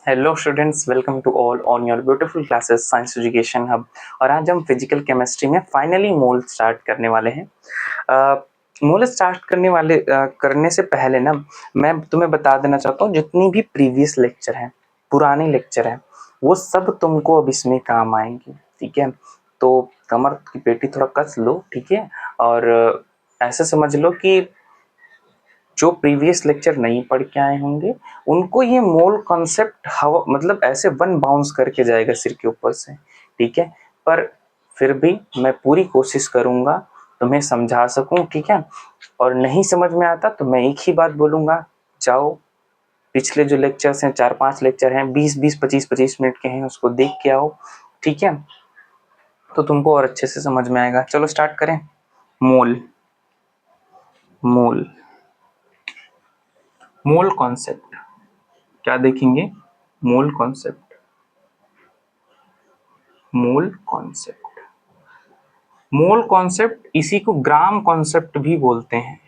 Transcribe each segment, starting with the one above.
Hello students, welcome to all on your beautiful classes science education hub. और आज हम physical chemistry में finally mole start करने वाले हैं। मोल स्टार्ट करने से पहले ना मैं तुम्हें बता देना चाहता हूँ, जितनी भी प्रीवियस लेक्चर हैं, पुराने लेक्चर हैं, वो सब तुमको अब इसमें काम आएंगे। ठीक है, तो कमर की पेटी थोड़ा कस लो। ठीक है, और ऐसे समझ लो कि जो प्रीवियस लेक्चर नहीं पढ़ के आए होंगे उनको ये मोल कॉन्सेप्ट हवा मतलब ऐसे वन बाउंस करके जाएगा सिर के ऊपर से। ठीक है, पर फिर भी मैं पूरी कोशिश करूंगा तुम्हें समझा सकूं। ठीक है, और नहीं समझ में आता तो मैं एक ही बात बोलूंगा, जाओ पिछले जो लेक्चर्स हैं, 4-5 लेक्चर हैं, 20-20 25-25 मिनट के हैं, उसको देख के आओ। ठीक है, तो तुमको और अच्छे से समझ में आएगा। चलो स्टार्ट करें। मोल मोल मोल कॉन्सेप्ट क्या देखेंगे? Mole concept mole concept mole concept इसी को ग्राम कॉन्सेप्ट भी बोलते हैं।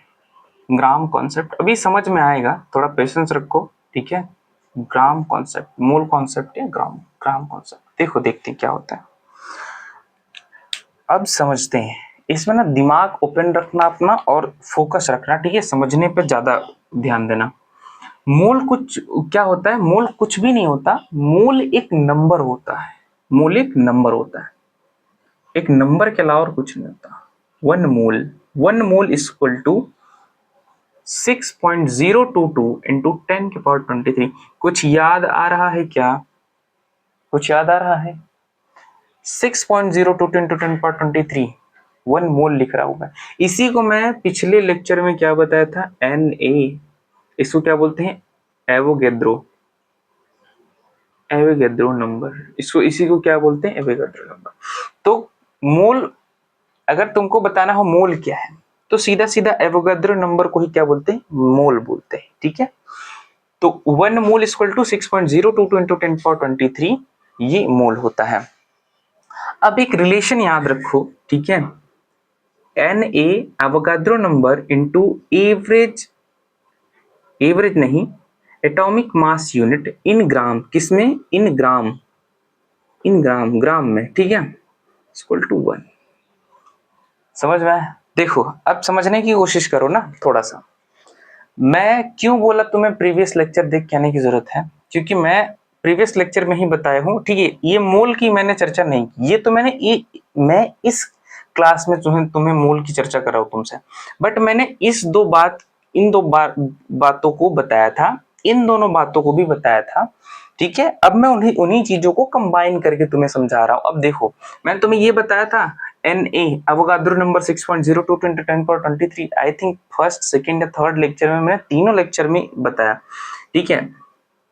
ग्राम कॉन्सेप्ट अभी समझ में आएगा, थोड़ा पेशेंस रखो। ठीक है, ग्राम कॉन्सेप्ट, मोल कॉन्सेप्ट या ग्राम ग्राम कॉन्सेप्ट, देखते हैं क्या होता है। अब समझते हैं। इसमें ना दिमाग ओपन रखना अपना और फोकस रखना। ठीक है, समझने पे ज्यादा ध्यान देना। मोल कुछ क्या होता है? मोल कुछ भी नहीं होता। मोल एक नंबर होता है। मोल एक नंबर होता है, एक नंबर के अलावा और कुछ नहीं होता। One mole is equal to 6.022 into 10⁻23। कुछ याद आ रहा है क्या? कुछ याद आ रहा है? 6.022 इंटू 10⁻23 वन मोल लिख रहा हूं मैं। इसी को मैं पिछले लेक्चर में क्या बताया था? Na। इसको क्या बोलते हैं? Avogadro Avogadro number. इसी को क्या बोलते हैं? Avogadro number. तो मोल, अगर तुमको बताना हो मोल क्या है, तो सीधा सीधा एवोगेद्रो नंबर को ही क्या बोलते हैं? मोल बोलते हैं। ठीक है, तो one mole equal to 6.022 into 10⁻23 ये मोल होता है। अब एक रिलेशन याद रखो। ठीक है, Na Avogadro number into average नहीं, एटॉमिक मास यूनिट इन ग्राम। किसमें? ग्राम में। ठीक है, इक्वल टू 1। समझ में आया? देखो, अब समझने की कोशिश करो ना थोड़ा सा। मैं क्यों बोला तुम्हें प्रीवियस लेक्चर देख के आने की जरूरत है? क्योंकि मैं प्रीवियस लेक्चर में ही बताया हूँ। ठीक है, ये मोल की मैंने चर्चा नहीं की, ये तो मैं इस क्लास में तुम्हें मोल की चर्चा कर रहा हूँ तुमसे। बट मैंने इन दो बातों को बताया था, इन दोनों बातों को भी बताया था। ठीक है, अब मैं उन्हीं चीजों को कंबाइन करके तुम्हें समझा रहा हूँ। अब देखो, मैंने तुम्हें ये बताया था Na Avogadro number 6.022 into 10⁻23। I think first, second या थर्ड लेक्चर में, मैंने तीनों लेक्चर में बताया। ठीक है,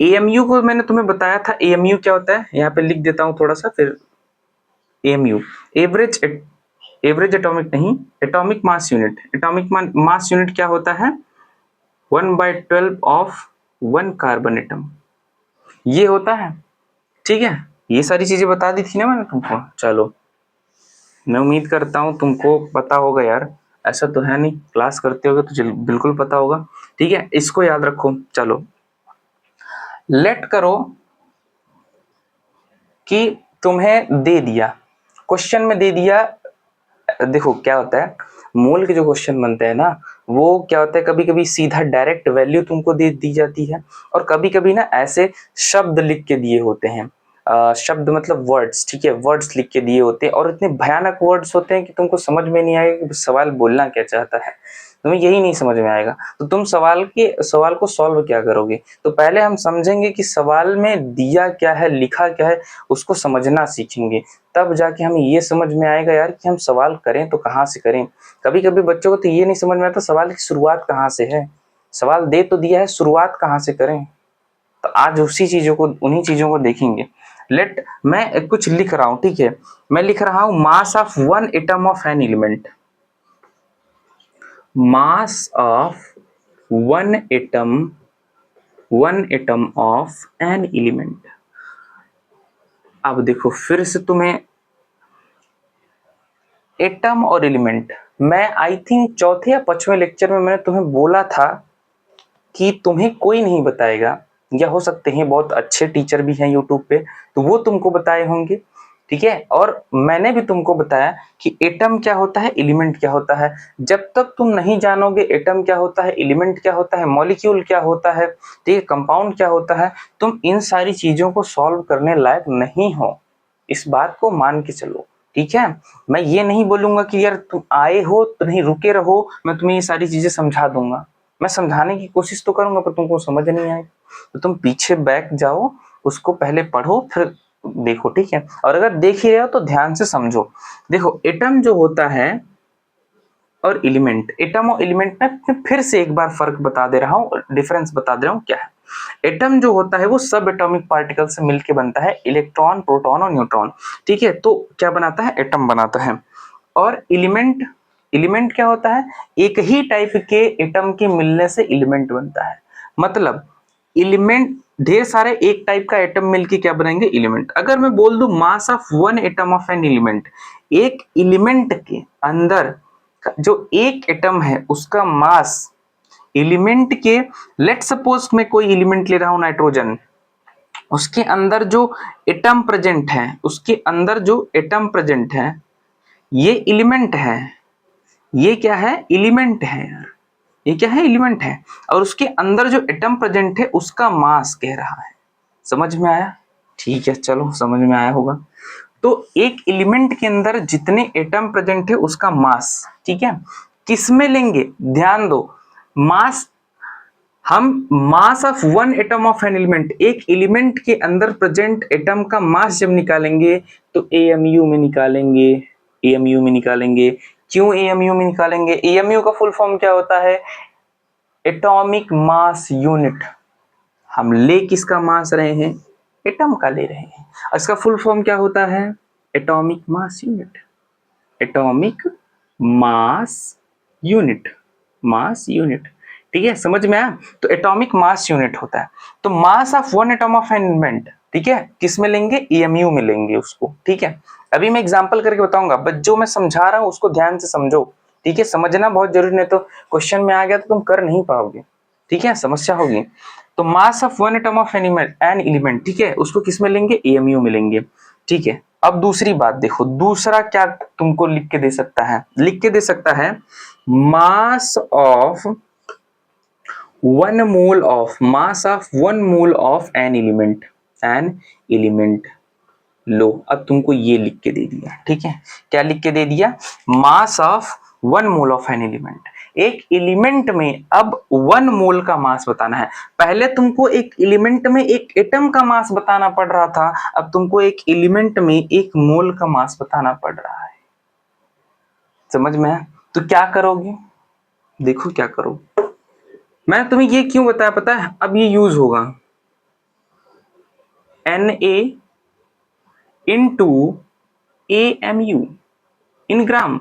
AMU को मैंने तुम्हें बताया था। AMU क्या होता है? यहाँ पे लिख देता हूँ थोड़ा सा, फिर AMU एवरेज एटॉमिक नहीं, atomic mass unit. Atomic mass unit क्या होता है? 1/12 ऑफ 1 कार्बन एटम, ये होता है। ठीक है, ये सारी चीजें बता दी थी ना मैंने तुमको। चलो, मैं उम्मीद करता हूँ तुमको पता होगा यार, ऐसा तो है नहीं, क्लास करते होगे तो बिल्कुल पता होगा। ठीक है, इसको याद रखो। चलो, लेट करो कि तुम्हें दे दिया, क्वेश्चन में दे दिया। देखो क्या होता है, मोल के जो क्वेश्चन बनते हैं ना, वो क्या होता है, कभी कभी सीधा डायरेक्ट वैल्यू तुमको दे दी जाती है, और कभी कभी ना ऐसे शब्द लिख के दिए होते हैं। शब्द मतलब वर्ड्स। ठीक है, वर्ड्स लिख के दिए होते हैं, और इतने भयानक वर्ड्स होते हैं कि तुमको समझ में नहीं आएगा कि सवाल बोलना क्या चाहता है। तुम्हें यही नहीं समझ में आएगा तो तुम सवाल को सॉल्व क्या करोगे? तो पहले हम समझेंगे कि सवाल में दिया क्या है, लिखा क्या है, उसको समझना सीखेंगे। तब जाके हमें ये समझ में आएगा यार कि हम सवाल करें तो कहाँ से करें। कभी कभी बच्चों को तो ये नहीं समझ में आता सवाल की शुरुआत कहाँ से है। सवाल दे तो दिया है, शुरुआत कहाँ से करें? तो आज उन्हीं चीजों को देखेंगे। मैं कुछ लिख रहा हूं। ठीक है, मैं लिख रहा हूं मास of one atom of an element. Mass of one atom of an element. अब देखो, फिर से तुम्हें एटम और एलिमेंट, मैं आई थिंक चौथे या 5वें लेक्चर में मैंने तुम्हें बोला था कि तुम्हें कोई नहीं बताएगा, या हो सकते हैं बहुत अच्छे टीचर भी हैं यूट्यूब पे, तो वो तुमको बताए होंगे, ठीक है। और मैंने भी तुमको बताया कि एटम क्या होता है, एलिमेंट क्या होता है। जब तक तुम नहीं जानोगे एटम क्या होता है, एलिमेंट क्या होता है, मॉलिक्यूल क्या होता है, ठीक है, कंपाउंड क्या होता है, तुम इन सारी चीजों को सॉल्व करने लायक नहीं हो। इस बात को मान के चलो, ठीक है। मैं ये नहीं बोलूंगा कि यार तुम आए हो तो नहीं, रुके रहो, मैं तुम्हें ये सारी चीजें समझा दूंगा। मैं समझाने की कोशिश तो करूंगा पर तुमको समझ नहीं आएगी, तो तुम पीछे बैठ जाओ, उसको पहले पढ़ो फिर देखो, ठीक है। और अगर देख ही रहे हो तो ध्यान से समझो। देखो एटम जो होता है और एलिमेंट, एटम और एलिमेंट में फिर से एक बार फर्क बता दे रहा हूँ, डिफरेंस बता दे रहा हूँ क्या है। एटम जो होता है वो सब एटॉमिक पार्टिकल से मिलकर बनता है, इलेक्ट्रॉन, प्रोटॉन और न्यूट्रॉन, ठीक है। तो क्या बनाता है, एटम बनाता है। और एलिमेंट, एलिमेंट क्या होता है, एक ही टाइप के एटम के मिलने से एलिमेंट बनता है। मतलब एलिमेंट ढेर सारे एक टाइप का एटम मिलके क्या बनाएंगे, एलिमेंट। अगर मैं बोल दूं मास of one atom of an element, एक एलिमेंट के अंदर जो एक एटम है उसका मास एलिमेंट के, लेट सपोज मैं कोई एलिमेंट ले रहा हूं नाइट्रोजन, उसके अंदर जो एटम प्रेजेंट है, उसके अंदर जो एटम प्रेजेंट है ये एलिमेंट है, ये क्या है, एलिमेंट है यार, ये क्या है, एलिमेंट है। और उसके अंदर जो एटम प्रेजेंट है उसका मास कह रहा है। समझ में आया, ठीक है, चलो समझ में आया होगा। तो एक एलिमेंट के अंदर जितने एटम प्रेजेंट है उसका मास, ठीक है, किस में लेंगे, ध्यान दो, मास, हम मास of one atom of an element, एक एलिमेंट के अंदर प्रेजेंट एटम का मास जब निकालेंगे तो एएमयू में निकालेंगे, एएमयू में निकालेंगे। क्यों एएमयू में निकालेंगे, एएमयू का फुल फॉर्म क्या होता है, एटॉमिक मास यूनिट। हम ले किसका मास रहे हैं, एटम का ले रहे हैं। इसका फुल फॉर्म क्या होता है, atomic mass unit, atomic mass unit, mass unit, ठीक है, समझ में आया। तो एटॉमिक मास यूनिट होता है। तो मास of one atom of an element, ठीक है, किस में लेंगे, ईएमयू में लेंगे उसको, ठीक है। अभी मैं एग्जांपल करके बताऊंगा, बट जो मैं समझा रहा हूं उसको ध्यान से समझो, ठीक है, समझना बहुत जरूरी, नहीं तो क्वेश्चन में आ गया तो तुम कर नहीं पाओगे, ठीक है, समस्या होगी। तो मास of one atom of an element, ठीक है, उसको किस में लेंगे, ईएमयू में लेंगे, ठीक है। अब दूसरी बात देखो, दूसरा क्या तुमको लिख के दे सकता है, लिख के दे सकता है mass of one mole of, mass of one mole of an element, an element. लो अब तुमको ये लिख के दे दिया, ठीक है, क्या लिख के दे दिया, मास of one mole of an element. एक एलिमेंट में अब वन मोल का मास बताना है। पहले तुमको एक एलिमेंट में एक एटम का मास बताना पड़ रहा था, अब तुमको एक एलिमेंट में एक मोल का मास बताना पड़ रहा है। समझ में है, तो क्या करोगे, देखो क्या करो, मैं तुम्हें ये क्यों बताया पता है, अब ये यूज होगा Na इंटू AMU इन ग्राम,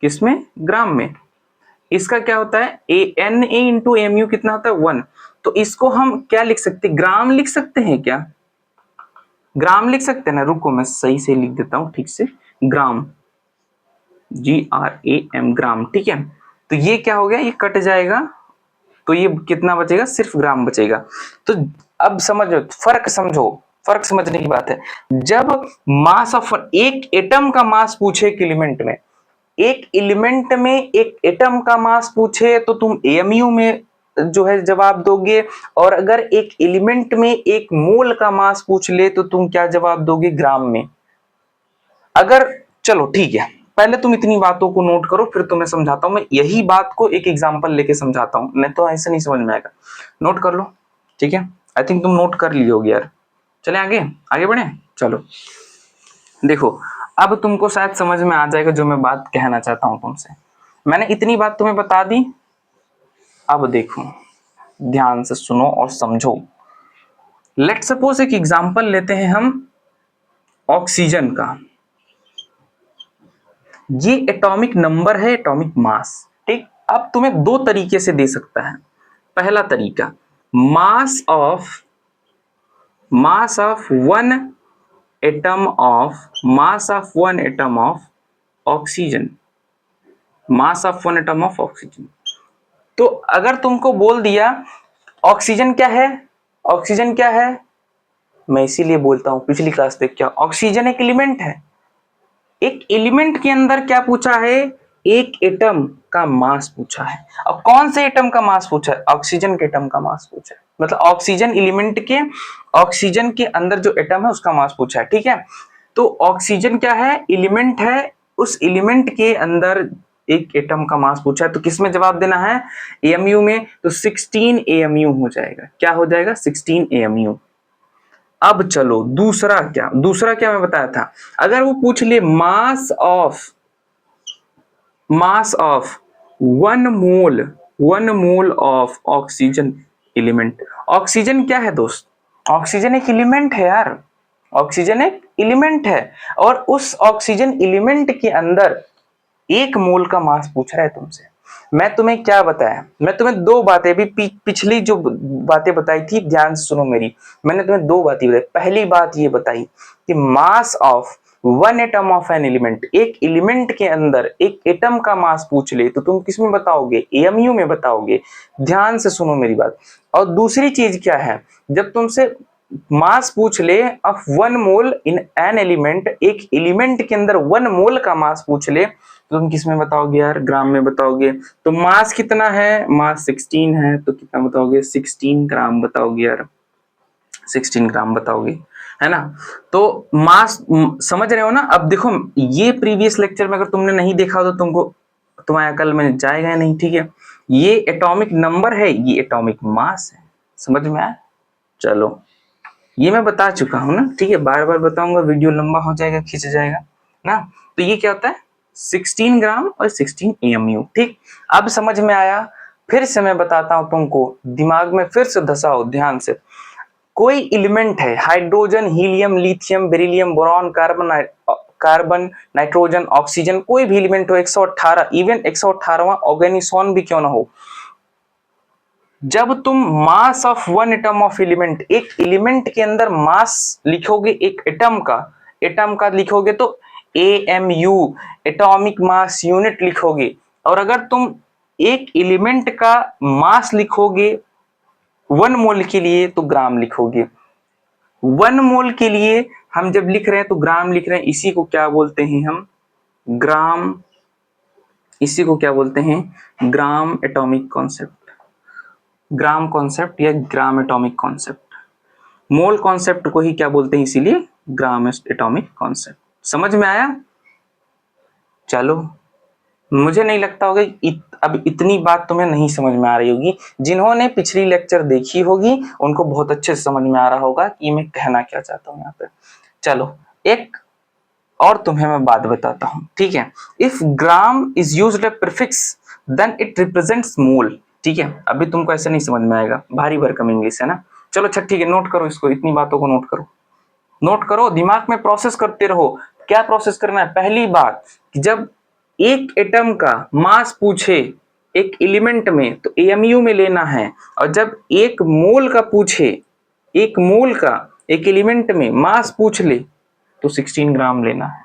किसमें, ग्राम में। इसका क्या होता है, Na इंटू AMU कितना होता है, 1। तो इसको हम क्या लिख सकते, ग्राम लिख सकते हैं क्या, ग्राम लिख सकते हैं ना, रुको मैं सही से लिख देता हूं ठीक से, ग्राम, GRAM, ग्राम, ठीक है। तो ये क्या हो गया, ये कट जाएगा, तो ये कितना बचेगा, सिर्फ ग्राम बचेगा। तो अब समझो, फर्क समझो, फर्क समझने की बात है। जब मास ऑफ एक एटम का मास पूछे एक एलिमेंट में, एक एलिमेंट में एक एटम का मास पूछे तो तुम एएमयू में जो है जवाब दोगे, और अगर एक एलिमेंट में एक मोल का मास पूछ ले तो तुम क्या जवाब दोगे, ग्राम में। अगर, चलो ठीक है, पहले तुम इतनी बातों को नोट करो फिर तुम्हें समझाता हूं, मैं यही बात को एक एग्जांपल लेके समझाता हूं, नहीं तो ऐसे नहीं समझ में आएगा। नोट कर लो, ठीक है, आई थिंक तुम नोट कर लिए होगे यार। चले आगे, आगे बढ़े, चलो देखो, अब तुमको शायद समझ में आ जाएगा जो मैं बात कहना चाहता हूं तुमसे। मैंने इतनी बात तुम्हें बता दी, अब देखो ध्यान से सुनो और समझो। लेट सपोज एक एग्जांपल लेते हैं हम ऑक्सीजन का, ये एटॉमिक नंबर है, एटॉमिक मास, ठीक। अब तुम्हें दो तरीके से दे सकता है। पहला तरीका, मास of one atom of, mass of one atom of oxygen, mass of one atom of oxygen. तो अगर तुमको बोल दिया ऑक्सीजन क्या है, ऑक्सीजन क्या है, मैं इसीलिए बोलता हूं पिछली क्लास देख क्या, ऑक्सीजन एक एलिमेंट है। एक एलिमेंट के अंदर क्या पूछा है, एक एटम का मास पूछा है। और कौन से एटम का मास पूछा है, ऑक्सीजन के एटम का मास पूछा है। मतलब ऑक्सीजन एलिमेंट के, ऑक्सीजन के अंदर जो एटम है उसका मास पूछा है, ठीक है। तो ऑक्सीजन क्या है, एलिमेंट है, उस एलिमेंट के अंदर एक एटम का मास पूछा है। तो किसमें जवाब देना है, एएमयू में। तो 16 एएमयू हो जाएगा। क्या हो जाएगा, 16 एएमयू। अब चलो दूसरा क्या, दूसरा क्या मैं बताया था, अगर वो पूछ ले mass of 1 mole of oxygen element. Oxygen क्या है दोस्त, ऑक्सीजन एक एलिमेंट है यार, ऑक्सीजन एक एलिमेंट है। और उस ऑक्सीजन एलिमेंट के अंदर 1 मोल का मास पूछ रहा है तुमसे। मैं तुम्हें क्या बताया, मैं तुम्हें दो बातें भी पिछली जो बातें बताई थी, ध्यान से सुनो मेरी। मैंने तुम्हें दो बातें बताई। पहली बात ये बताई कि mass of 1 atom of an element, एक एलिमेंट के अंदर एक एटम का मास पूछ ले तो तुम किस में बताओगे, एएमयू में बताओगे। ध्यान से सुनो मेरी बात। और दूसरी चीज क्या है, जब तुमसे मास पूछ lay off 1 mole in an element, एक एलिमेंट के अंदर 1 मोल का मास पूछ ले तो तुम किस में बताओगे यार, ग्राम में बताओगे। तो मास कितना है, मास 16 है, तो कितना बताओगे, 16 ग्राम बताओगे यार, 16 ग्राम बताओगे, है ना। तो मास समझ रहे हो ना। अब देखो ये प्रीवियस लेक्चर में अगर तुमने नहीं देखा हो तो तुमको, तुम्हारे अकल में जाएगा नहीं, ठीक है। ये एटॉमिक नंबर है, ये एटॉमिक मास है, समझ में आया। चलो ये मैं बता चुका हूं ना, ठीक है, बार बार बताऊंगा, वीडियो लंबा हो जाएगा, खींच जाएगा ना। तो ये क्या होता है, 16 ग्राम और 16 एएमयू, ठीक। अब समझ में आया। फिर से मैं बताता हूं तुमको, दिमाग में फिर से धसाओ ध्यान से। कोई एलिमेंट है, hydrogen, helium, lithium, beryllium, boron, carbon, nitrogen, oxygen, कोई भी एलिमेंट हो, 118, इवन 118वां ऑर्गेनिसॉन भी क्यों ना हो, जब तुम mass of 1 atom of element, एक एलिमेंट के अंदर मास लिखोगे, एक एटम का लिखोगे तो एएमयू, एटॉमिक मास यूनिट लिखोगे। और अगर तुम एक एलिमेंट का मास लिखोगे 1 मोल के लिए तो ग्राम लिखोगे। 1 मोल के लिए हम जब लिख रहे हैं तो ग्राम लिख रहे हैं, इसी को क्या बोलते हैं हम, ग्राम, इसी को क्या बोलते हैं, ग्राम एटॉमिक कॉन्सेप्ट, ग्राम कॉन्सेप्ट या gram atomic concept. Mole concept को ही क्या बोलते हैं, इसीलिए ग्राम एटॉमिक कॉन्सेप्ट। समझ में आया। चलो मुझे नहीं लगता होगा अब इतनी बात तुम्हें नहीं समझ में आ रही होगी। जिन्होंने पिछली लेक्चर देखी होगी उनको बहुत अच्छे से समझ में आ रहा होगा कि मैं कहना क्या चाहता हूं यहाँ पे। चलो एक और तुम्हें मैं बात बताता हूं, ठीक है। If gram is used a prefix then it represents mole, ठीक है। अभी तुमको ऐसे नहीं समझ में आएगा, भारी भरकम इंग्लिश है ना। चलो अच्छा ठीक है, नोट करो इसको, इतनी बातों को नोट करो, नोट करो, दिमाग में प्रोसेस करते रहो। क्या प्रोसेस करना है, पहली बात कि जब एक एटम का मास पूछे एक एलिमेंट में तो एएमयू में लेना है। और जब 1 मोल का पूछे, 1 मोल का एक एलिमेंट में मास पूछ ले तो 16 ग्राम लेना है।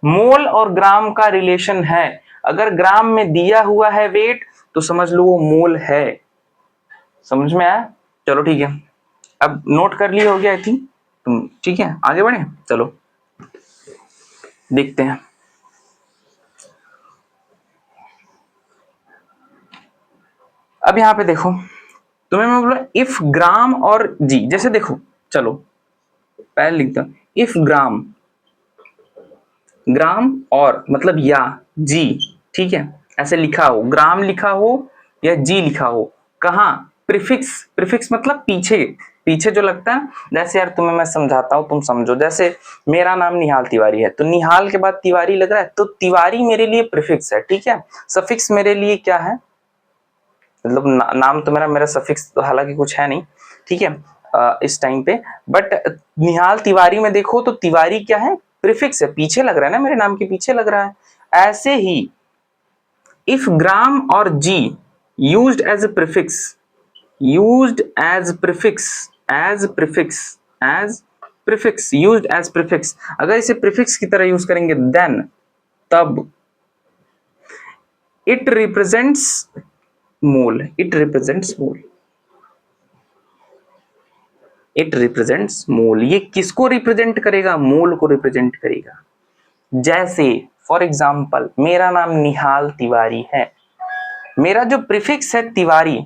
मोल और ग्राम का रिलेशन है, अगर ग्राम में दिया हुआ है वेट तो समझ लो वो मोल है। समझ में आया। चलो ठीक है, अब नोट कर लिए होगे आई थिंक तुम, ठीक है। आगे बढ़े, चलो देखते हैं। अब यहां पे देखो, तुम्हें मैं बोला इफ ग्राम और जी, जैसे देखो, चलो पहले लिखता हूं, इफ ग्राम, ग्राम और मतलब या जी, ठीक है, ऐसे लिखा हो, ग्राम लिखा हो या जी लिखा हो, कहा प्रीफिक्स, प्रीफिक्स मतलब पीछे, पीछे जो लगता है। जैसे यार तुम्हें मैं समझाता हूं, तुम समझो। जैसे मेरा नाम निहाल तिवारी है, तो निहाल के बाद तिवारी लग रहा है, तो तिवारी मेरे लिए प्रीफिक्स है, ठीक है। सफिक्स मेरे लिए क्या है, मतलब नाम तो मेरा सफिक्स तो हालांकि कुछ है नहीं, ठीक है, इस टाइम पे। बट निहाल तिवारी में देखो तो तिवारी क्या है, प्रीफिक्स है, पीछे लग रहा है ना, मेरे नाम के पीछे लग रहा है। ऐसे ही इफ ग्राम और G used as a prefix, used as prefix, as prefix, as prefix, used as prefix, अगर इसे प्रीफिक्स की तरह यूज करेंगे देन, तब it represents mole, it represents mole. It represents mole. ये किसको रिप्रेजेंट करेगा? मोल को रिप्रेजेंट करेगा। जैसे फॉर एग्जाम्पल मेरा नाम निहाल तिवारी है, मेरा जो प्रीफिक्स है तिवारी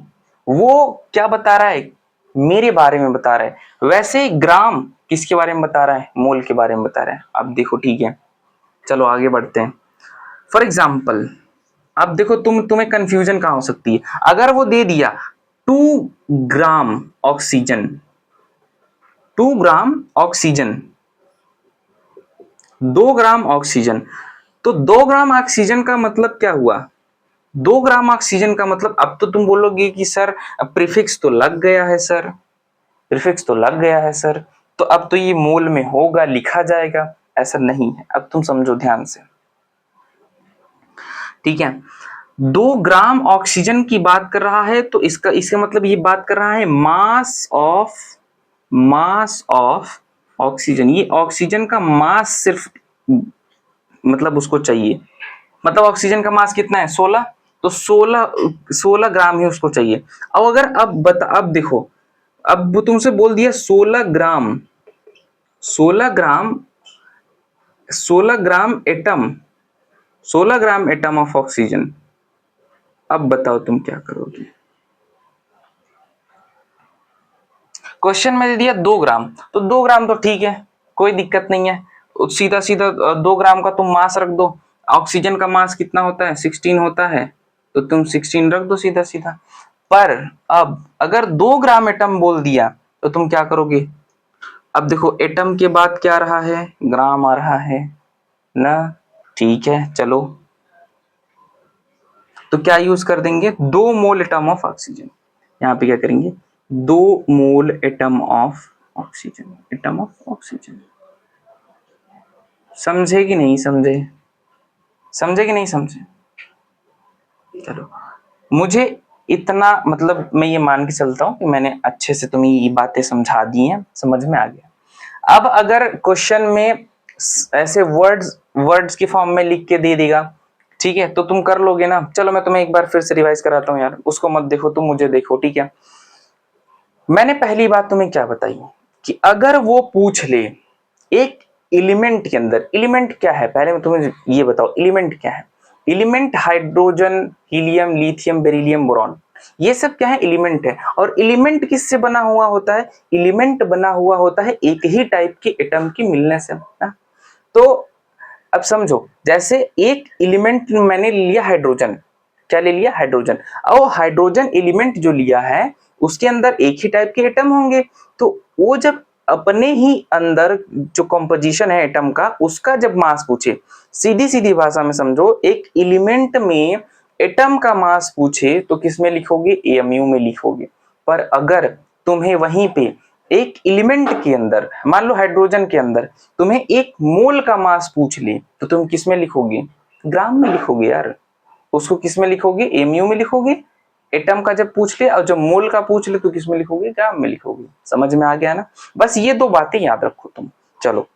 वो क्या बता रहा है? मेरे बारे में बता रहा है। वैसे ग्राम किसके बारे में बता रहा है? मोल के बारे में बता रहा है। अब देखो ठीक है, चलो आगे बढ़ते हैं। फॉर एग्जाम्पल अब देखो तुम्हें कंफ्यूजन कहां हो सकती है? अगर वो दे दिया 2 gram oxygen, 2 gram oxygen, 2 gram oxygen, तो 2 ग्राम ऑक्सीजन का मतलब क्या हुआ? 2 ग्राम ऑक्सीजन का मतलब, अब तो तुम बोलोगे कि सर प्रीफिक्स तो लग गया है सर, प्रीफिक्स तो लग गया है सर, तो अब तो ये मोल में होगा, लिखा जाएगा। ऐसा नहीं है, अब तुम समझो ध्यान से, ठीक है। 2 ग्राम ऑक्सीजन की बात कर रहा है तो इसका इसका मतलब ये बात कर रहा है मास ऑफ ऑक्सीजन। ये ऑक्सीजन का मास सिर्फ मतलब उसको चाहिए, मतलब ऑक्सीजन का मास कितना है? 16, तो 16 ग्राम ही उसको चाहिए। अब अगर अब देखो, अब वो तुमसे बोल दिया 16 ग्राम, 16 ग्राम, 16 gram atom, 16 gram atom of oxygen. अब बताओ तुम क्या करोगे? क्वेश्चन में दे दिया 2 ग्राम, तो 2 ग्राम तो ठीक है, कोई दिक्कत नहीं है, सीधा सीधा 2 ग्राम का तुम मास रख दो। ऑक्सीजन का मास कितना होता है? 16 होता है, तो तुम 16 रख दो सीधा सीधा। पर अब अगर 2 ग्राम एटम बोल दिया तो तुम क्या करोगे? अब देखो एटम के बाद क्या आ रहा है? ग्राम आ रहा है ना, ठीक है चलो, तो क्या यूज कर देंगे? 2 मोल एटम ऑफ ऑक्सीजन। यहाँ पे क्या करेंगे? 2 मोल atom of oxygen, atom of oxygen. समझे कि नहीं समझे? समझे कि नहीं समझे? चलो, मुझे इतना मतलब मैं ये मान के चलता हूं कि मैंने अच्छे से तुम्हें ये बातें समझा दी हैं, समझ में आ गया। अब अगर क्वेश्चन में ऐसे वर्ड्स वर्ड्स की फॉर्म में लिख के दे देगा, ठीक है, तो तुम कर लोगे ना? चलो मैं तुम्हें एक बार फिर से रिवाइज कराता हूँ यार, उसको मत देखो, तुम मुझे देखो, ठीक है। मैंने पहली बात तुम्हें क्या बताई कि अगर वो पूछ ले एक एलिमेंट के अंदर, एलिमेंट क्या है पहले मैं तुम्हें ये बताओ, एलिमेंट क्या है? Element hydrogen, helium, lithium, beryllium, boron, ये सब क्या है? एलिमेंट है। और एलिमेंट किससे बना हुआ होता है? एलिमेंट बना हुआ होता है एक ही टाइप के एटम के मिलने से ना। तो अब समझो, जैसे एक एलिमेंट मैंने लिया हाइड्रोजन, क्या ले लिया? हाइड्रोजन। और हाइड्रोजन एलिमेंट जो लिया है उसके अंदर एक ही टाइप के एटम होंगे, तो वो जब अपने ही अंदर जो कंपोजिशन है एटम का, उसका जब मास पूछे, सीधी सीधी भाषा में समझो, एक एलिमेंट में एटम का मास पूछे तो किस में लिखोगे? एमयू में लिखोगे। पर अगर तुम्हें वहीं पे एक एलिमेंट के अंदर, मान लो हाइड्रोजन के अंदर तुम्हें एक मोल का मास पूछ ले तो तुम किस में लिखोगे? ग्राम में लिखोगे यार। उसको किस में लिखोगे? एमयू में लिखोगे। एटम का जब पूछ ले और जब मोल का पूछ ले तो किस में लिखोगे? ग्राम में लिखोगे। समझ में आ गया ना? बस ये 2 बातें याद रखो तुम। चलो,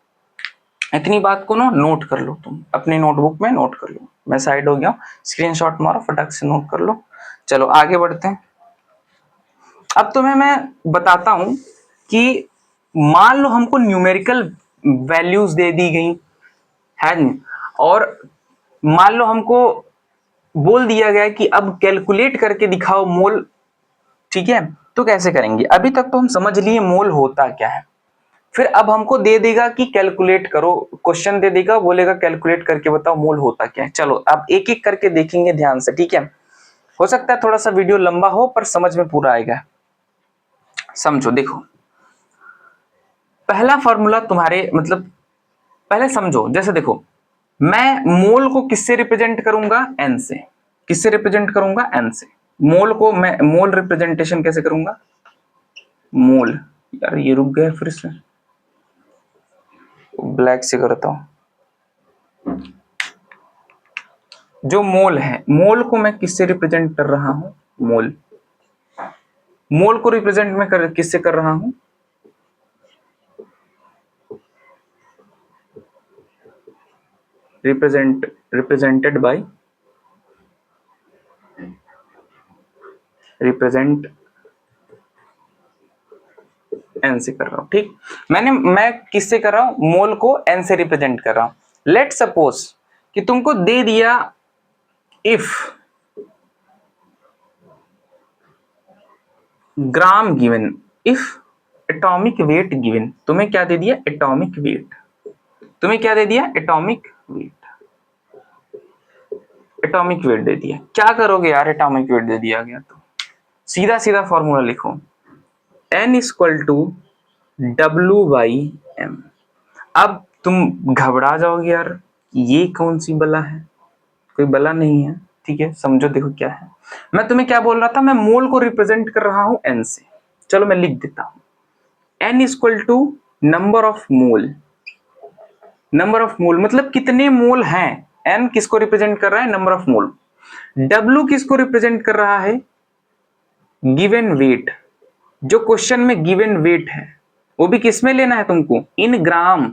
इतनी बात को ना नोट कर लो, तुम अपनी नोटबुक में नोट कर लो। मैं साइड हो गया हूँ, स्क्रीनशॉट मारो, फटाक से नोट कर लो। चलो आगे बढ़ते हैं। अब तुम्हें मैं बताता हूं कि मान लो हमको न्यूमेरिकल वैल्यूज दे दी गई है, और मान लो हमको बोल दिया गया कि अब कैलकुलेट करके दिखाओ मोल, ठीक है। तो कैसे करेंगे? अभी तक तो हम समझ लिए मोल होता क्या है, फिर अब हमको दे देगा कि कैलकुलेट करो, क्वेश्चन दे देगा, बोलेगा कैलकुलेट करके बताओ मोल होता क्या है। चलो अब एक एक करके देखेंगे ध्यान से, ठीक है। हो सकता है थोड़ा सा वीडियो लंबा हो पर समझ में पूरा आएगा। समझो, देखो पहला फॉर्मूला तुम्हारे मतलब, पहले समझो, जैसे देखो मैं मोल को किससे रिप्रेजेंट करूंगा? एन से। किससे रिप्रेजेंट करूंगा? एन से। मोल को मैं मोल रिप्रेजेंटेशन कैसे करूंगा? मोल, यार ये रुक गया फिर से, ब्लैक से करता हूं। जो मोल है, मोल को मैं किससे रिप्रेजेंट कर रहा हूं? मोल, मोल को रिप्रेजेंट मैं किससे कर रहा हूं? रिप्रेजेंटेड बाय, रिप्रेजेंट एन से कर रहा हूं, ठीक। मैं किससे कर रहा हूं, मोल को n से रिप्रेजेंट कर रहा हूं। लेट सपोज कि तुमको दे दिया if gram given, if atomic weight given, तुम्हें क्या दे दिया, एटॉमिक वेट। तुम्हें क्या दे दिया, एटॉमिक वेट। एटॉमिक वेट दे दिया, क्या करोगे यार, एटॉमिक वेट दे दिया गया तो सीधा सीधा फॉर्मूला लिखो, n equal to W by m। अब तुम घबरा जाओगे यार, ये कौन सी बला है, कोई बला नहीं है, ठीक है। समझो, देखो क्या है, मैं तुम्हें क्या बोल रहा था, मैं मोल को रिप्रेजेंट कर रहा हूं n से। चलो मैं लिख देता हूं, n equal to number of mole. Number of mole मतलब कितने मोल हैं, n किसको रिप्रेजेंट कर रहा है, नंबर ऑफ मोल। W किसको रिप्रेजेंट कर रहा है, गिवन वेट। जो क्वेश्चन में गिवन वेट है वो भी किस में लेना है तुमको, इन ग्राम,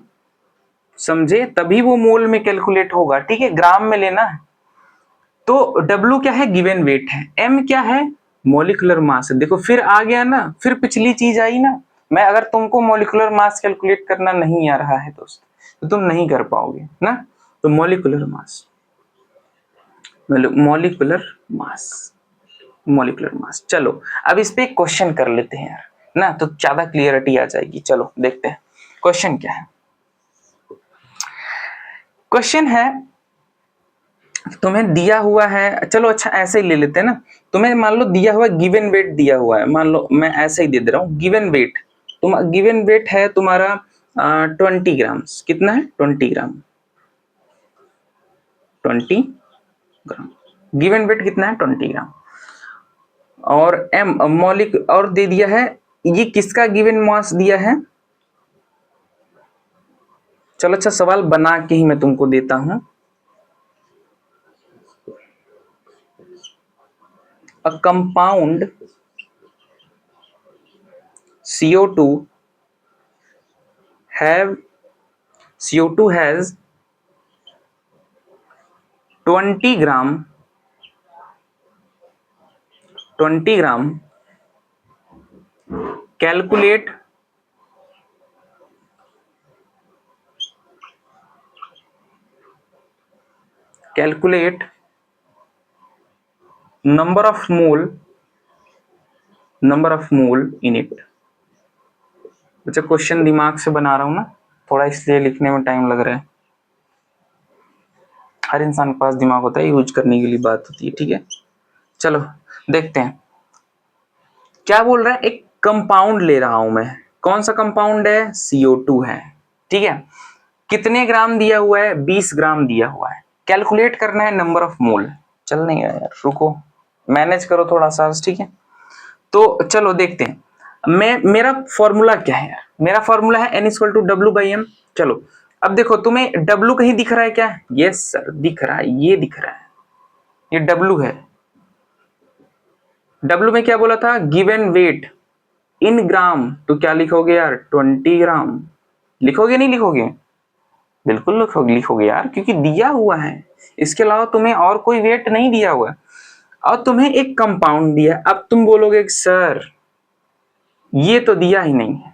समझे, तभी वो मोल में कैलकुलेट होगा, ठीक है, ग्राम में लेना है। तो W क्या है, गिवन वेट है, M क्या है, मॉलिक्यूलर मास है। देखो फिर आ गया ना, फिर पिछली चीज आई ना। मैं अगर तुमको मॉलिक्यूलर मास कैलकुलेट करना नहीं आ रहा है दोस्त, तो तुम नहीं कर पाओगे ना। तो molecular mass, molecular mass, molecular mass. चलो अब इस पे एक क्वेश्चन कर लेते हैं यार ना, तो ज्यादा क्लियरिटी आ जाएगी। चलो देखते हैं क्वेश्चन क्या है। क्वेश्चन है, तुम्हें दिया हुआ है, चलो अच्छा ऐसे ही ले लेते हैं ना। तुम्हें मान लो दिया हुआ गिवन वेट दिया हुआ है, मान लो मैं ऐसे ही दे दे रहा हूँ, गिवन वेट। तुम गिवन वेट है तुम्हारा 20 ग्राम, कितना है, 20 ग्राम, 20 ग्राम गिवन वेट कितना है, 20 ग्राम। और एम मौलिक और दे दिया है, ये किसका गिवन मास दिया है। चलो अच्छा सवाल बना के ही मैं तुमको देता हूं। A compound CO2 CO2 has 20 gram calculate number of mole in it. अच्छा क्वेश्चन दिमाग से बना रहा हूं ना थोड़ा, इसलिए लिखने में टाइम लग रहा है। हर इंसान के पास दिमाग होता है, यूज करने के लिए बात होती है, ठीक है। चलो देखते हैं क्या बोल रहा है। एक कंपाउंड ले रहा हूं मैं, कौन सा कंपाउंड है, CO2 है, ठीक है। कितने ग्राम दिया हुआ है, 20 ग्राम दिया हुआ है। कैलकुलेट करना है नंबर ऑफ मोल। चल नहीं गया यार, रुको मैनेज करो थोड़ा सा, ठीक है। तो चलो देखते हैं, मेरा फॉर्मूला क्या है यार, मेरा फॉर्मूला है n equal to W by m। चलो अब देखो, तुम्हें W कहीं दिख रहा है क्या, यस सर दिख रहा है, ये दिख रहा है, ये W है। W में क्या बोला था, गिवन वेट इन ग्राम, तो क्या लिखोगे यार, 20 ग्राम। लिखोगे नहीं लिखोगे, बिल्कुल लिखोगे यार, क्योंकि दिया हुआ है, इसके अलावा तुम्हें और कोई वेट नहीं दिया हुआ है। और तुम्हें एक कंपाउंड दिया, अब तुम बोलोगे सर ये तो दिया ही नहीं है,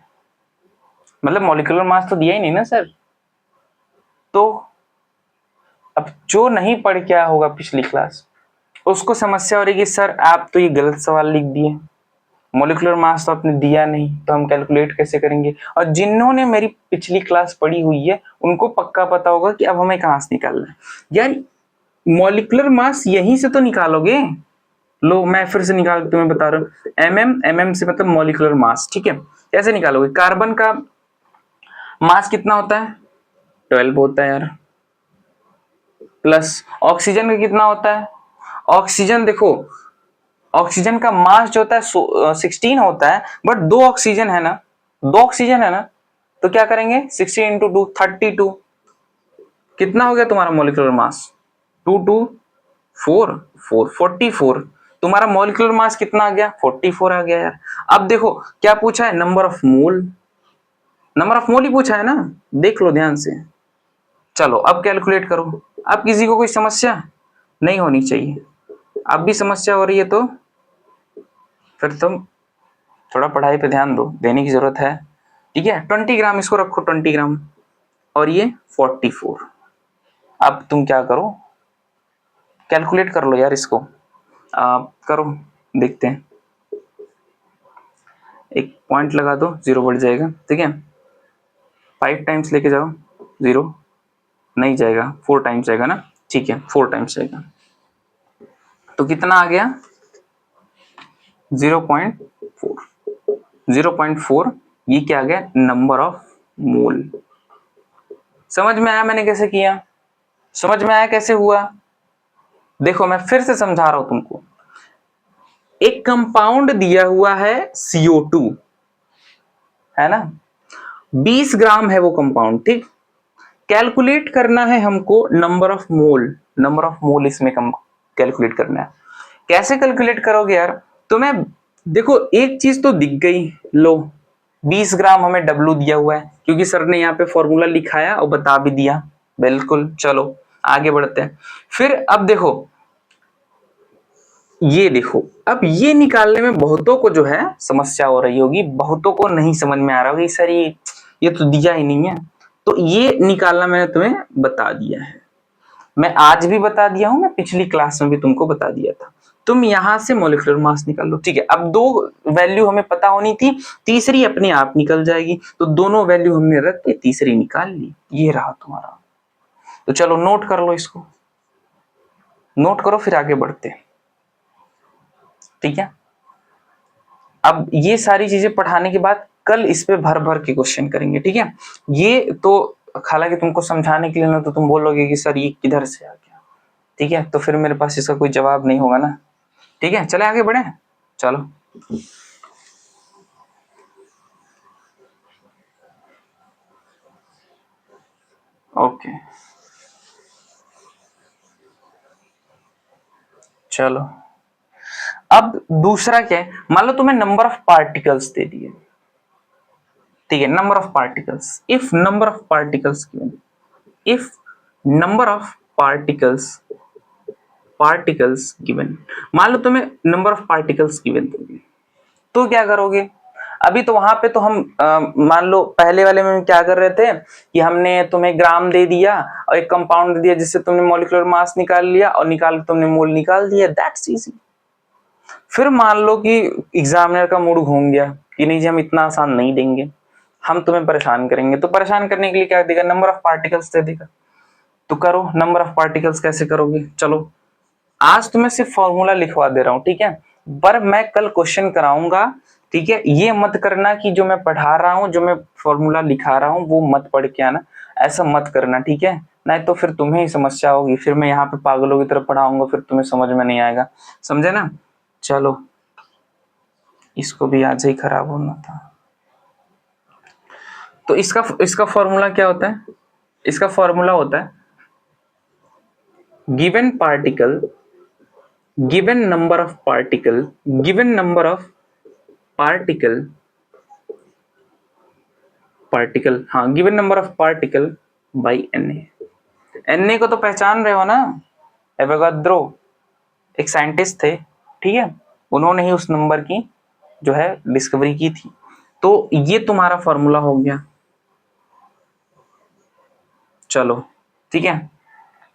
मतलब मॉलिक्यूलर मास तो दिया ही नहीं ना सर। तो अब जो नहीं पढ़ के आया होगा पिछली क्लास, उसको समस्या हो रही कि सर आप तो ये गलत सवाल लिख दिए, मॉलिक्यूलर मास तो आपने दिया नहीं, तो हम कैलकुलेट कैसे करेंगे। और जिन्होंने मेरी पिछली क्लास पढ़ी हुई है उनको पक्का पता होगा कि अब हमें कहां से निकालना है यार। मॉलिक्यूलर मास यहीं से तो निकालोगे। लो मैं फिर से निकाल तुम्हें बता रहा हूँ, mm से मतलब मॉलिक्यूलर मास, ठीक है। कैसे निकालोगे, कार्बन का मास कितना होता है, 12 होता है यार, प्लस ऑक्सीजन का कितना होता है, ऑक्सीजन देखो, ऑक्सीजन का मास जो होता है 16 होता है, बट 2 ऑक्सीजन है ना, 2 ऑक्सीजन है ना, तो क्या करेंगे 16 इंटू 2 32। कितना हो गया तुम्हारा मॉलिक्यूलर मास, 2 2 4 4 44। तुम्हारा मॉलिक्यूलर मास कितना आ गया, 44 आ गया यार। अब देखो क्या पूछा है, number of mole, number of mole ही पूछा है ना, देख लो ध्यान से। चलो अब कैलकुलेट करो। अब किसी को कोई समस्या नहीं होनी चाहिए, अब भी समस्या हो रही है तो फिर तुम थोड़ा पढ़ाई पे ध्यान दो, देने की जरूरत है। ठीक है, 20 ग्राम इसको रखो, 20 ग्राम, और ये 44। अब तुम क्या करो, कैलकुलेट कर लो यार इसको, करो, देखते हैं। एक पॉइंट लगा दो, 0 बढ़ जाएगा, ठीक है। 5 टाइम्स लेके जाओ, 0 नहीं जाएगा, 4 टाइम्स जाएगा ना, ठीक है, 4 टाइम्स जाएगा, तो कितना आ गया, 0.4। 0.4 ये क्या आ गया, नंबर ऑफ मोल। समझ में आया मैंने कैसे किया, समझ में आया कैसे हुआ? देखो मैं फिर से समझा रहा हूं तुमको, एक कंपाउंड दिया हुआ है CO2, है ना, 20 ग्राम है वो कंपाउंड, ठीक। कैलकुलेट करना है हमको number of mole, number of मोल इसमें कैलकुलेट करना है। कैसे कैलकुलेट करोगे यार, तुम्हें देखो एक चीज तो दिख गई, लो 20 ग्राम हमें W दिया हुआ है, क्योंकि सर ने यहाँ पे फॉर्मूला लिखाया और बता भी दिया, बिल्कुल। चलो आगे बढ़ते हैं। फिर अब देखो, ये देखो, अब ये निकालने में बहुतों को जो है समस्या हो रही होगी, बहुतों को नहीं समझ में आ रहा होगा, सर ये तो दिया ही नहीं है। तो ये निकालना मैंने तुम्हें बता दिया है, मैं आज भी बता दिया हूं, मैं पिछली क्लास में भी तुमको बता दिया था। तुम यहां से मोलिकुलर मास निकाल लो, ठीक है। अब 2 वैल्यू हमें पता होनी थी, तीसरी अपने आप निकल जाएगी, तो दोनों वैल्यू हमने रख के तीसरी निकाल ली, ये रहा तुम्हारा। तो चलो नोट कर लो इसको, नोट करो, फिर आगे बढ़ते हैं, ठीक है। अब ये सारी चीजें पढ़ाने के बाद कल इस पे भर भर के क्वेश्चन करेंगे, ठीक है। ये तो हालांकि तुमको समझाने के लिए ना, तो तुम बोलोगे कि सर ये किधर से आ गया, ठीक है, तो फिर मेरे पास इसका कोई जवाब नहीं होगा ना, ठीक है। चले आगे बढ़े, चलो। ओके, चलो। अब दूसरा क्या है, मान लो तुम्हें नंबर ऑफ पार्टिकल्स दे दिए, ठीक है, number of particles, if number of particles given, if number of particles given, मान लो तुम्हें नंबर ऑफ पार्टिकल्स गिवन दोगे, तो क्या करोगे? अभी तो वहां पे तो हम मान लो पहले वाले में क्या कर रहे थे कि हमने तुम्हें ग्राम दे दिया और एक कंपाउंड दे दिया, जिससे तुमने मॉलिक्यूलर मास निकाल लिया और निकाल के तुमने मोल निकाल दिया, दैट्स इजी। फिर मान लो कि एग्जामिनर का मूड घूम गया कि नहीं जी हम इतना आसान नहीं देंगे, हम तुम्हें परेशान करेंगे, तो परेशान करने के लिए क्या देगा, नंबर ऑफ पार्टिकल्स दे देगा। तो करो, नंबर ऑफ पार्टिकल्स कैसे करोगे, चलो आज तुम्हें सिर्फ फॉर्मूला लिखवा दे रहा हूं, ठीक है, पर मैं कल क्वेश्चन कराऊंगा, ठीक है। ये मत करना कि जो मैं पढ़ा रहा हूं, जो मैं फॉर्मूला लिखा रहा हूं वो मत पढ़ के आना, ऐसा मत करना, ठीक है। नहीं तो फिर तुम्हें ही समस्या होगी, फिर मैं यहाँ पे पागलों की तरह पढ़ाऊंगा, फिर तुम्हें समझ में नहीं आएगा, समझे ना। चलो, इसको भी आज ही खराब होना था। तो इसका फॉर्मूला क्या होता है, इसका फॉर्मूला होता है given particle, given number of particle, given number of particle, particle, हाँ, given number of particle by Na। Na को तो पहचान रहे हो ना, एवोगाद्रो एक साइंटिस्ट थे, ठीक है, उन्होंने ही उस नंबर की जो है डिस्कवरी की थी। तो ये तुम्हारा फॉर्मूला हो गया, चलो, ठीक है।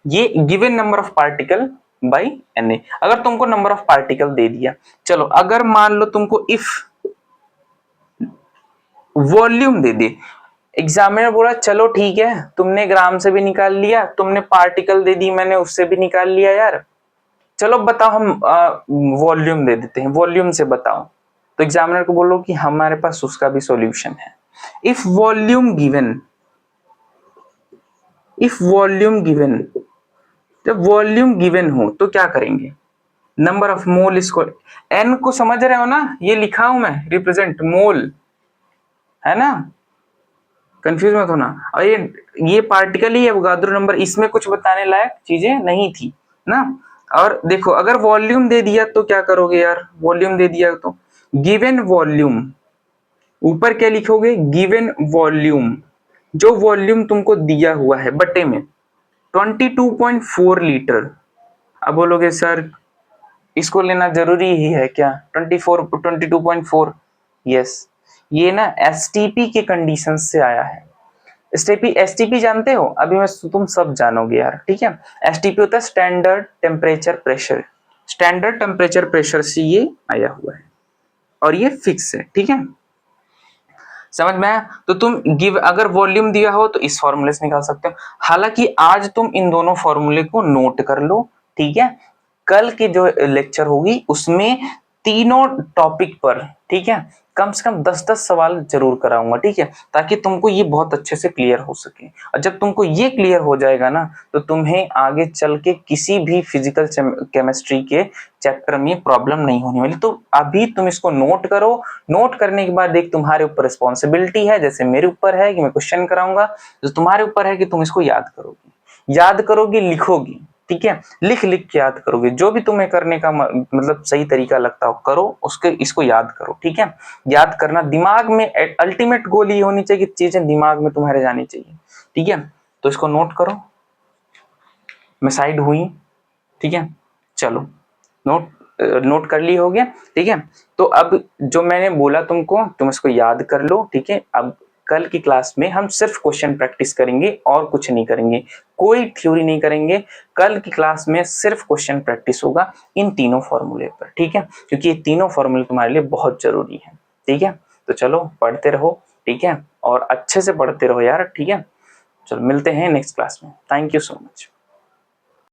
ये given number of particle by Na। अगर तुमको नंबर ऑफ पार्टिकल दे दिया, चलो अगर मान लो तुमको if volume they they, examiner बोला चलो ठीक है, तुमने ग्राम से भी निकाल लिया, तुमने पार्टिकल दे दी, मैंने उससे भी निकाल लिया यार, चलो बताओ हम वॉल्यूम दे देते हैं, वॉल्यूम से बताओ। तो एग्जामिनर को बोलो कि हमारे पास उसका भी सॉल्यूशन है। If volume given, if volume given, जब वॉल्यूम गिवन हो तो क्या करेंगे, नंबर ऑफ मोल इसको, एन को समझ रहे हो ना, ये लिखा हूं मैं, रिप्रेजेंट मोल, है ना, कंफ्यूज मत होना। और ये पार्टिकल ही एवोगाद्रो नंबर, इसमें कुछ बताने लायक चीजें नहीं थी ना। और देखो अगर वॉल्यूम दे दिया तो क्या करोगे यार, वॉल्यूम दे दिया तो गिवन वॉल्यूम, ऊपर क्या लिखोगे, गिवन वॉल्यूम, जो वॉल्यूम तुमको दिया हुआ है बटे में 22.4 लीटर। अब बोलोगे सर इसको लेना जरूरी ही है क्या, 22.4, यस, ये ना एसटीपी के कंडीशन से आया है। एसटीपी जानते हो? अभी मैं तुम सब जानोगे यार, ठीक है। एसटीपी होता है standard temperature pressure. Standard temperature pressure से ये आया हुआ है और ये फिक्स है, ठीक है। समझ में आया? तो तुम गिव अगर वॉल्यूम दिया हो तो इस फॉर्मूले से निकाल सकते हो। हालांकि आज तुम इन दोनों फॉर्मूले को नोट कर लो, ठीक है। कल की जो लेक्चर होगी उसमें तीनों टॉपिक पर, ठीक है, कम से कम 10-10 सवाल जरूर कराऊंगा, ठीक है, ताकि तुमको ये बहुत अच्छे से क्लियर हो सके। और जब तुमको ये क्लियर हो जाएगा ना, तो तुम्हें आगे चल के किसी भी फिजिकल केमिस्ट्री के चैप्टर में प्रॉब्लम नहीं होने वाली। तो अभी तुम इसको नोट करो। नोट करने के बाद एक तुम्हारे ऊपर रिस्पॉन्सिबिलिटी है, जैसे मेरे ऊपर है कि मैं क्वेश्चन कराऊंगा, तो तुम्हारे ऊपर है कि तुम इसको याद करोगे, याद करोगे, लिखोगे, ठीक है। लिख लिख के याद करोगे। जो भी तुम्हें करने का मतलब सही तरीका लगता हो करो, उसके इसको याद करो, ठीक है। याद करना दिमाग में, अल्टीमेट गोल ये होनी चाहिए कि चीजें दिमाग में तुम्हारे जानी चाहिए, ठीक है। तो इसको नोट करो। मैं साइड हुई, ठीक है। चलो नोट कर ली, हो गया, ठीक है। तो अब जो मैंने बोला तुमको, तुम इसको याद कर लो, ठीक है। अब कल की क्लास में हम सिर्फ क्वेश्चन प्रैक्टिस करेंगे और कुछ नहीं करेंगे, कोई थ्योरी नहीं करेंगे। कल की क्लास में सिर्फ क्वेश्चन प्रैक्टिस होगा इन तीनों फॉर्मूले पर, ठीक है, क्योंकि ये तीनों फॉर्मूले तुम्हारे लिए बहुत जरूरी है, ठीक है। तो चलो पढ़ते रहो, ठीक है, और अच्छे से पढ़ते रहो यार, ठीक है। चलो मिलते हैं नेक्स्ट क्लास में। Thank you so much.